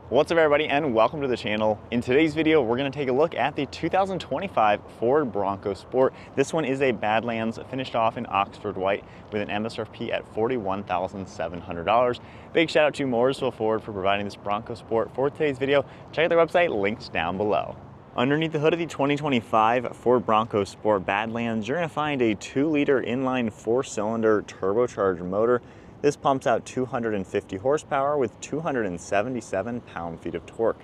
What's up everybody and welcome to the channel. In today's video, we're gonna take a look at the 2025 Ford Bronco Sport. This one is a Badlands finished off in Oxford white with an MSRP at $41,700. Big shout out to Mooresville Ford for providing this Bronco Sport for today's video. Check out their website, links down below. Underneath the hood of the 2025 Ford Bronco Sport Badlands, you're gonna find a 2-liter inline 4-cylinder turbocharged motor. This pumps out 250 horsepower with 277 pound-feet of torque.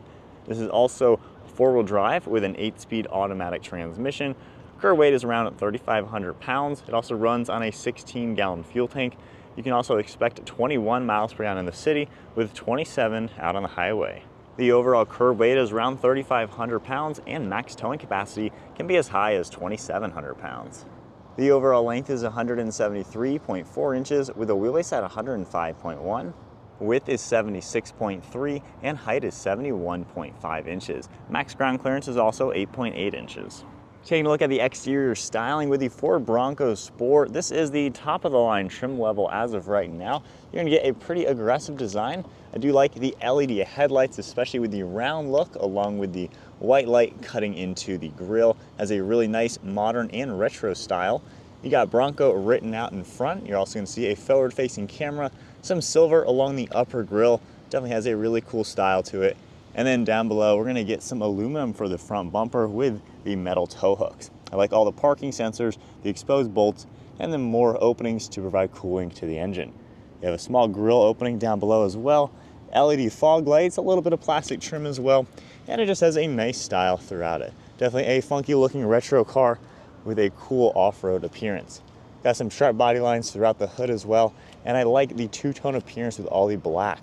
This is also 4-wheel drive with an 8-speed automatic transmission. Current weight is around 3,500 pounds. It also runs on a 16-gallon fuel tank. You can also expect 21 miles per gallon in the city with 27 out on the highway. The overall curb weight is around 3,500 pounds and max towing capacity can be as high as 2,700 pounds. The overall length is 173.4 inches with a wheelbase at 105.1. Width is 76.3 and height is 71.5 inches. Max ground clearance is also 8.8 inches. Taking a look at the exterior styling with the Ford Bronco Sport, this is the top of the line trim level as of right now. You're gonna get a pretty aggressive design. I do like the LED headlights, especially with the round look, along with the white light cutting into the grille. Has a really nice modern and retro style. You got Bronco written out in front. You're also gonna see a forward-facing camera, some silver along the upper grille. Definitely has a really cool style to it. And then down below, we're gonna get some aluminum for the front bumper with the metal tow hooks. I like all the parking sensors, the exposed bolts, and then more openings to provide cooling to the engine. You have a small grille opening down below as well, LED fog lights, a little bit of plastic trim as well, and it just has a nice style throughout it. Definitely a funky looking retro car with a cool off-road appearance. Got some sharp body lines throughout the hood as well, and I like the two-tone appearance with all the black.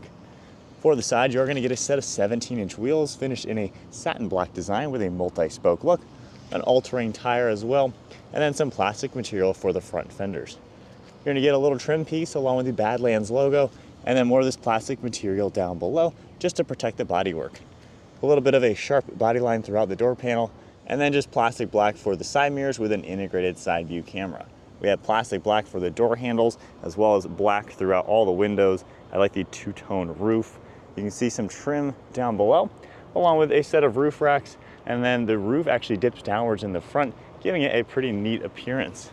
For the side, you're gonna get a set of 17-inch wheels finished in a satin black design with a multi-spoke look, an all-terrain tire as well, and then some plastic material for the front fenders. You're gonna get a little trim piece along with the Badlands logo, and then more of this plastic material down below just to protect the bodywork. A little bit of a sharp body line throughout the door panel, and then just plastic black for the side mirrors with an integrated side view camera. We have plastic black for the door handles, as well as black throughout all the windows. I like the two-tone roof. You can see some trim down below, along with a set of roof racks, and then the roof actually dips downwards in the front, giving it a pretty neat appearance.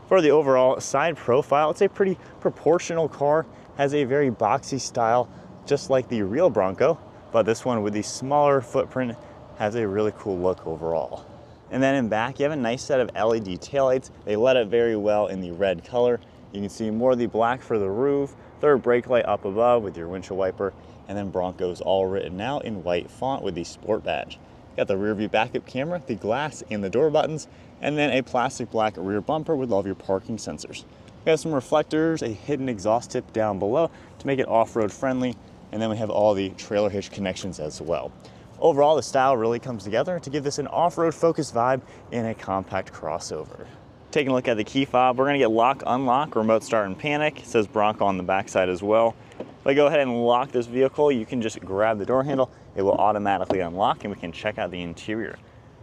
For the overall side profile, it's a pretty proportional car, has a very boxy style, just like the real Bronco, but this one with the smaller footprint has a really cool look overall. And then in back, you have a nice set of LED taillights. They let it very well in the red color. You can see more of the black for the roof, third brake light up above with your windshield wiper, and then Bronco's all written out in white font with the sport badge. Got the rear view backup camera, the glass and the door buttons, and then a plastic black rear bumper with all of your parking sensors. We have some reflectors, a hidden exhaust tip down below to make it off-road friendly, and then we have all the trailer hitch connections as well. Overall, the style really comes together to give this an off-road focused vibe in a compact crossover. Taking a look at the key fob, we're gonna get lock, unlock, remote start and panic. It says Bronco on the backside as well. If I go ahead and lock this vehicle, you can just grab the door handle. It will automatically unlock and we can check out the interior.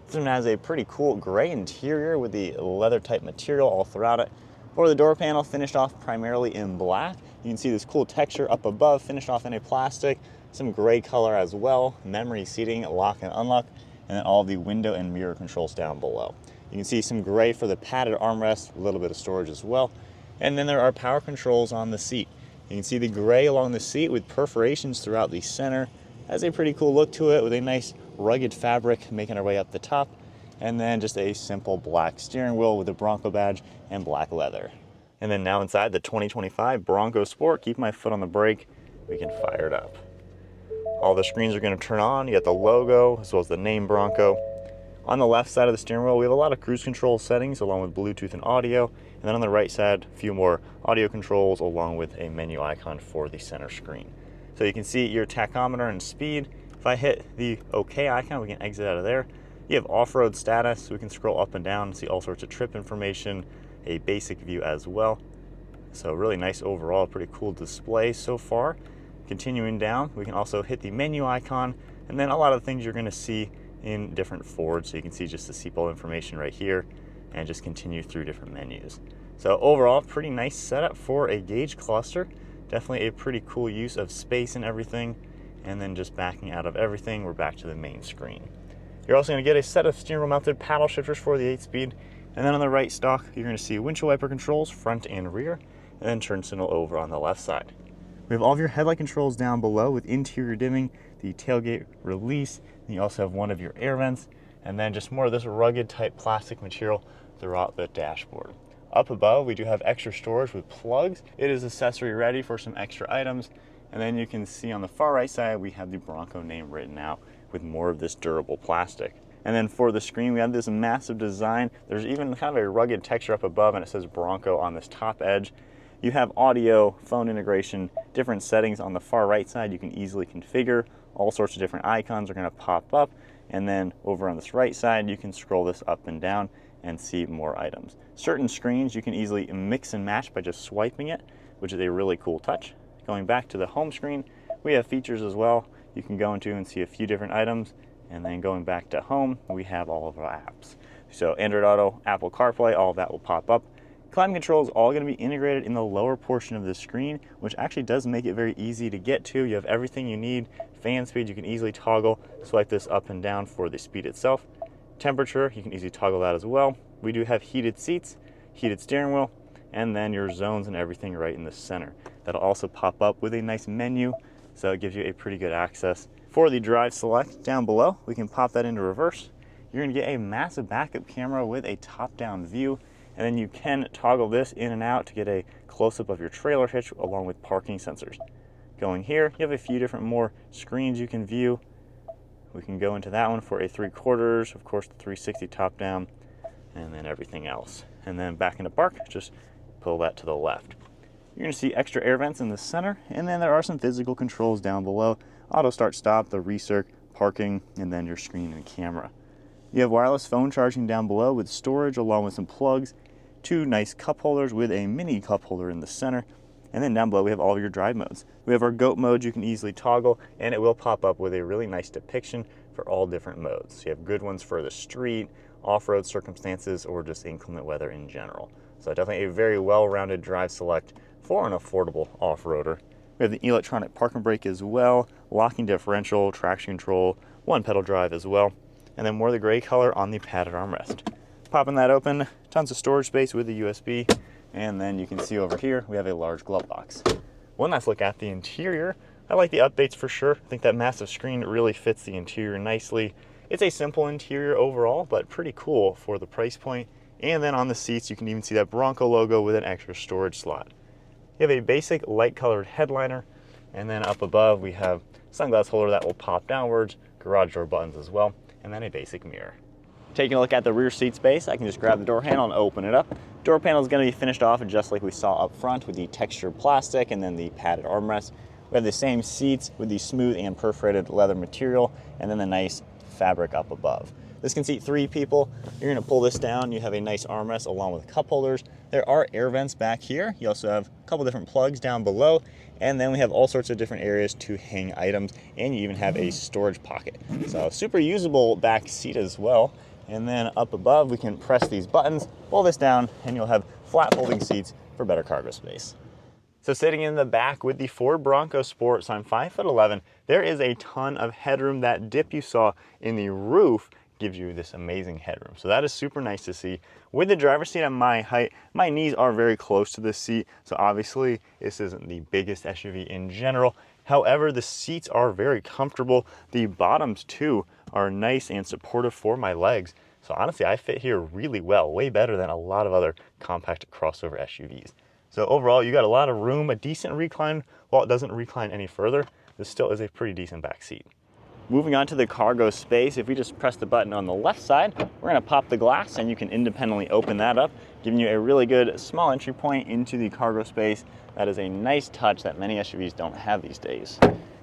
This one has a pretty cool gray interior with the leather type material all throughout it. For the door panel, finished off primarily in black. You can see this cool texture up above, finished off in a plastic, some gray color as well, memory seating, lock and unlock, and then all of the window and mirror controls down below. You can see some gray for the padded armrest, a little bit of storage as well. And then there are power controls on the seat. You can see the gray along the seat with perforations throughout the center. Has a pretty cool look to it with a nice rugged fabric making our way up the top. And then just a simple black steering wheel with a Bronco badge and black leather. And then now inside the 2025 Bronco Sport, keep my foot on the brake, we can fire it up. All the screens are gonna turn on. You got the logo as well as the name Bronco. On the left side of the steering wheel, we have a lot of cruise control settings along with Bluetooth and audio. And then on the right side, a few more audio controls along with a menu icon for the center screen. So you can see your tachometer and speed. If I hit the OK icon, we can exit out of there. You have off-road status, so we can scroll up and down and see all sorts of trip information, a basic view as well. So really nice overall, pretty cool display so far. Continuing down, we can also hit the menu icon, and then a lot of things you're gonna see in different Fords. So you can see just the seatbelt information right here and just continue through different menus. So overall, pretty nice setup for a gauge cluster. Definitely a pretty cool use of space and everything. And then just backing out of everything, we're back to the main screen. You're also going to get a set of steering wheel mounted paddle shifters for the 8-speed. And then on the right stalk, you're going to see windshield wiper controls, front and rear, and then turn signal over on the left side. We have all of your headlight controls down below with interior dimming, the tailgate release, and you also have one of your air vents, and then just more of this rugged type plastic material throughout the dashboard. Up above, we do have extra storage with plugs. It is accessory ready for some extra items. And then you can see on the far right side, we have the Bronco name written out with more of this durable plastic. And then for the screen, we have this massive design. There's even kind of a rugged texture up above, and it says Bronco on this top edge. You have audio, phone integration, different settings on the far right side you can easily configure. All sorts of different icons are going to pop up. And then over on this right side, you can scroll this up and down and see more items. Certain screens you can easily mix and match by just swiping it, which is a really cool touch. Going back to the home screen, we have features as well. You can go into and see a few different items, and then going back to home, we have all of our apps. So Android Auto, Apple CarPlay, all of that will pop up. Climate control is all going to be integrated in the lower portion of the screen, which actually does make it very easy to get to. You have everything you need. Fan speed, you can easily toggle, swipe this up and down for the speed itself. Temperature, you can easily toggle that as well. We do have heated seats, heated steering wheel, and then your zones and everything right in the center. That'll also pop up with a nice menu, so it gives you a pretty good access. For the drive select down below, we can pop that into reverse. You're gonna get a massive backup camera with a top-down view, and then you can toggle this in and out to get a close-up of your trailer hitch along with parking sensors. Going here, you have a few different more screens you can view. We can go into that one for a 3/4, of course the 360 top-down, and then everything else. And then back into park, just pull that to the left. You're going to see extra air vents in the center, and then there are some physical controls down below. Auto start stop, the recirc, parking, and then your screen and camera. You have wireless phone charging down below with storage along with some plugs, 2 nice cup holders with a mini cup holder in the center, and then down below we have all of your drive modes. We have our GOAT mode you can easily toggle, and it will pop up with a really nice depiction for all different modes. So you have good ones for the street, off-road circumstances, or just inclement weather in general. So definitely a very well-rounded drive select for an affordable off-roader. We have the electronic parking brake as well, locking differential, traction control, 1 pedal drive as well, and then more of the gray color on the padded armrest. Popping that open, tons of storage space with the USB, and then you can see over here we have a large glove box. One last look at the interior. I like the updates for sure. I think that massive screen really fits the interior nicely. It's a simple interior overall, but pretty cool for the price point. And then on the seats, you can even see that Bronco logo with an extra storage slot. You have a basic light colored headliner, and then up above we have sunglass holder that will pop downwards, garage door buttons as well, and then a basic mirror. Taking a look at the rear seat space, I can just grab the door handle and open it up. Door panel is going to be finished off just like we saw up front with the textured plastic and then the padded armrest. We have the same seats with the smooth and perforated leather material, and then the nice fabric up above. This can seat 3 people. You're going to pull this down. You have a nice armrest along with cup holders. There are air vents back here. You also have a couple different plugs down below, and then we have all sorts of different areas to hang items, and you even have a storage pocket. So super usable back seat as well. And then up above, we can press these buttons, pull this down, and you'll have flat folding seats for better cargo space. So sitting in the back with the Ford Bronco Sport, so I'm 5'11", there is a ton of headroom. That dip you saw in the roof gives you this amazing headroom. So that is super nice to see. With the driver's seat at my height, my knees are very close to the seat. So obviously this isn't the biggest SUV in general. However, the seats are very comfortable. The bottoms too are nice and supportive for my legs. So honestly, I fit here really well, way better than a lot of other compact crossover SUVs. So overall, you got a lot of room, a decent recline. While it doesn't recline any further, this still is a pretty decent back seat. Moving on to the cargo space, if we just press the button on the left side, we're going to pop the glass and you can independently open that up, giving you a really good small entry point into the cargo space. That is a nice touch that many SUVs don't have these days.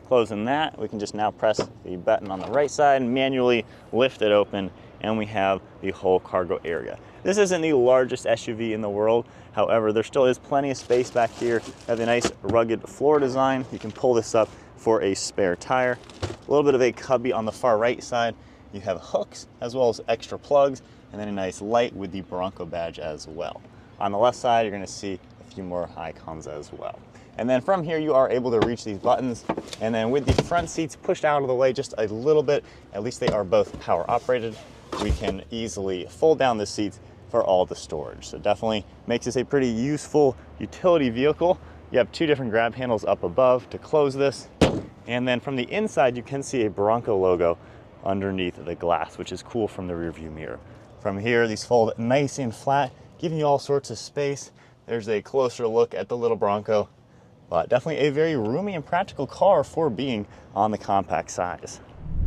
Closing that, we can just now press the button on the right side and manually lift it open, and we have the whole cargo area. This isn't the largest SUV in the world. However, there still is plenty of space back here. Have a nice rugged floor design. You can pull this up for a spare tire. A little bit of a cubby on the far right side. You have hooks as well as extra plugs, and then a nice light with the Bronco badge as well. On the left side, you're going to see a few more icons as well. And then from here, you are able to reach these buttons. And then with the front seats pushed out of the way just a little bit, at least they are both power operated, we can easily fold down the seats for all the storage. So definitely makes this a pretty useful utility vehicle. You have two different grab handles up above to close this. And then from the inside, you can see a Bronco logo underneath the glass, which is cool from the rear view mirror. From here, these fold nice and flat, giving you all sorts of space. There's a closer look at the little Bronco, but definitely a very roomy and practical car for being on the compact size.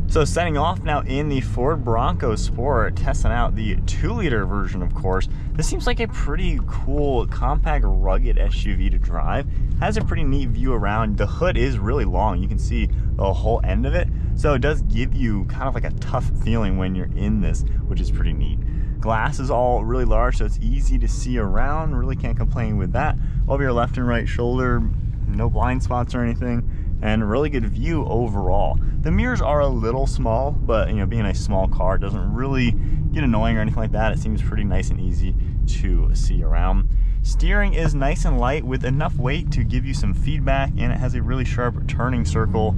So setting off now in the Ford Bronco Sport, testing out the 2-liter version, of course. This seems like a pretty cool, compact, rugged SUV to drive. Has a pretty neat view around. The hood is really long. You can see the whole end of it. So it does give you kind of like a tough feeling when you're in this, which is pretty neat. Glass is all really large, so it's easy to see around. Really can't complain with that. Over your left and right shoulder, no blind spots or anything, and really good view overall. The mirrors are a little small, but you know, being a small car, it doesn't really get annoying or anything like that. It seems pretty nice and easy to see around. Steering is nice and light with enough weight to give you some feedback, and it has a really sharp turning circle.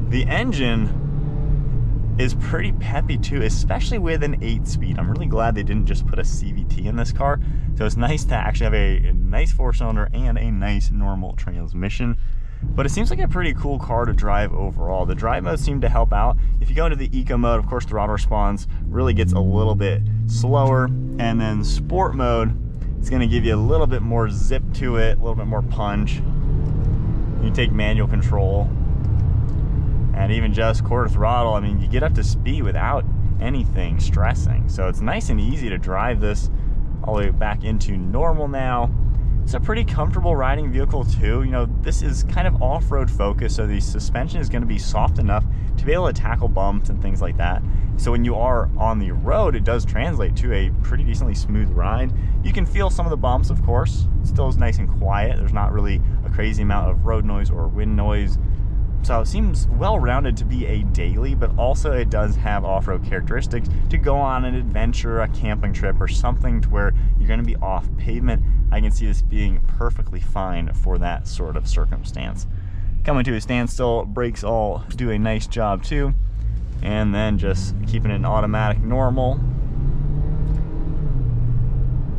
The engine is pretty peppy too, especially with an 8-speed. I'm really glad they didn't just put a CVT in this car. So it's nice to actually have a nice 4-cylinder and a nice normal transmission. But it seems like a pretty cool car to drive overall. The drive modes seem to help out. If you go into the eco mode, of course, throttle response really gets a little bit slower. And then sport mode, it's gonna give you a little bit more zip to it, a little bit more punch. You take manual control. And even just quarter throttle, I mean, you get up to speed without anything stressing. So it's nice and easy to drive this all the way back into normal now. It's a pretty comfortable riding vehicle too. You know, this is kind of off-road focused, so the suspension is going to be soft enough to be able to tackle bumps and things like that. So when you are on the road, it does translate to a pretty decently smooth ride. You can feel some of the bumps, of course. It still is nice and quiet. There's not really a crazy amount of road noise or wind noise. So it seems well-rounded to be a daily, but also it does have off-road characteristics to go on an adventure, a camping trip, or something to where you're going to be off pavement. I can see this being perfectly fine for that sort of circumstance. Coming to a standstill, brakes all do a nice job too. And then just keeping it in automatic normal.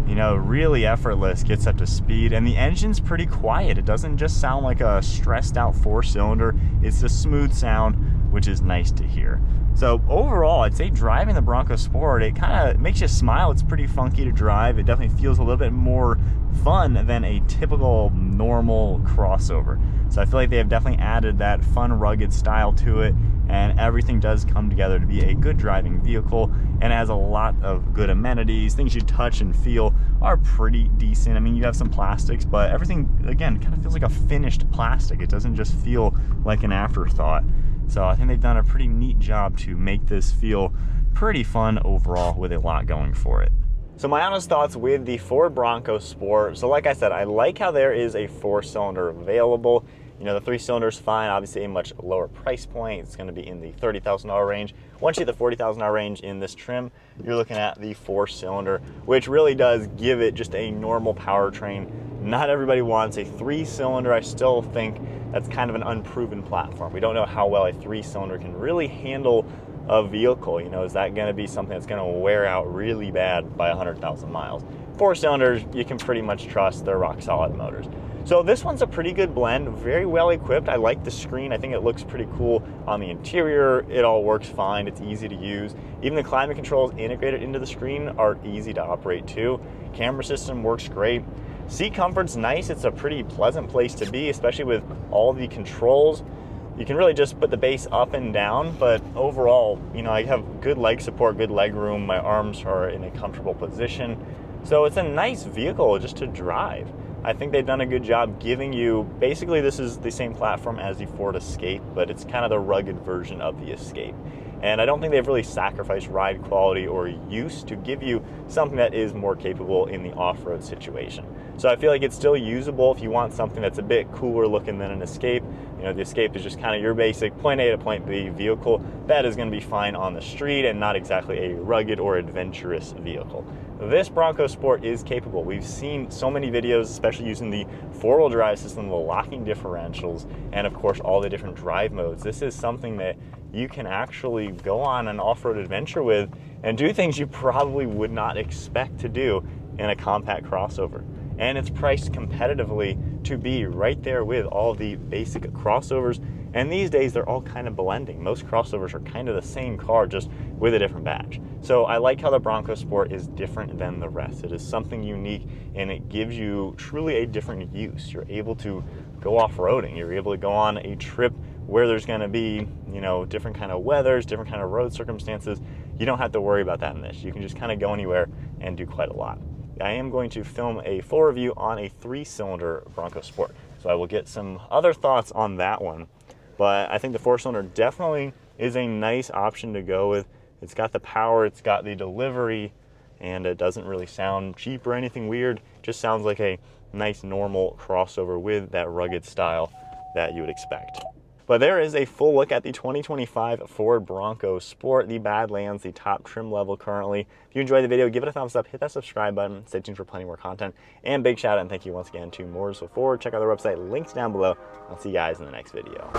You know, really effortless, gets up to speed, and the engine's pretty quiet. It doesn't just sound like a stressed out 4-cylinder. It's a smooth sound, which is nice to hear. So overall, I'd say driving the Bronco Sport, it kind of makes you smile. It's pretty funky to drive. It definitely feels a little bit more fun than a typical normal crossover. So I feel like they have definitely added that fun, rugged style to it, and everything does come together to be a good driving vehicle, and it has a lot of good amenities. Things you touch and feel are pretty decent. I mean, you have some plastics, but everything, again, kind of feels like a finished plastic. It doesn't just feel like an afterthought. So I think they've done a pretty neat job to make this feel pretty fun overall with a lot going for it. So my honest thoughts with the Ford Bronco Sport. So like I said, I like how there is a 4-cylinder available. You know, the 3-cylinder is fine, obviously a much lower price point. It's gonna be in the $30,000 range. Once you hit the $40,000 range in this trim, you're looking at the 4-cylinder, which really does give it just a normal powertrain. Not everybody wants a 3-cylinder. I still think that's kind of an unproven platform. We don't know how well a 3-cylinder can really handle a vehicle. You know, is that gonna be something that's gonna wear out really bad by 100,000 miles? 4-cylinders, you can pretty much trust they're rock solid motors. So this one's a pretty good blend, very well equipped. I like the screen. I think it looks pretty cool on the interior. It all works fine. It's easy to use. Even the climate controls integrated into the screen are easy to operate too. Camera system works great. Seat comfort's nice. It's a pretty pleasant place to be, especially with all the controls. You can really just put the base up and down, but overall, you know, I have good leg support, good leg room. My arms are in a comfortable position. So it's a nice vehicle just to drive. I think they've done a good job giving you, basically this is the same platform as the Ford Escape, but it's kind of the rugged version of the Escape. And I don't think they've really sacrificed ride quality or use to give you something that is more capable in the off-road situation. So I feel like it's still usable if you want something that's a bit cooler looking than an Escape. You know, the Escape is just kind of your basic point A to point B vehicle that is going to be fine on the street and not exactly a rugged or adventurous vehicle. This Bronco Sport is capable. We've seen so many videos, especially using the four-wheel drive system, the locking differentials, and of course all the different drive modes. This is something that you can actually go on an off-road adventure with and do things you probably would not expect to do in a compact crossover. And it's priced competitively to be right there with all the basic crossovers. And these days they're all kind of blending. Most crossovers are kind of the same car, just with a different badge. So I like how the Bronco Sport is different than the rest. It is something unique, and it gives you truly a different use. You're able to go off-roading. You're able to go on a trip where there's going to be, you know, different kind of weathers, different kind of road circumstances. You don't have to worry about that in this. You can just kind of go anywhere and do quite a lot. I am going to film a full review on a 3-cylinder Bronco Sport, so I will get some other thoughts on that one. But I think the 4-cylinder definitely is a nice option to go with. It's got the power, it's got the delivery, and it doesn't really sound cheap or anything weird. It just sounds like a nice normal crossover with that rugged style that you would expect. But there is a full look at the 2025 Ford Bronco Sport, the Badlands, the top trim level currently. If you enjoyed the video, give it a thumbs up, hit that subscribe button, stay tuned for plenty more content, and big shout out and thank you once again to Motors with Ford. Check out their website, links down below. I'll see you guys in the next video.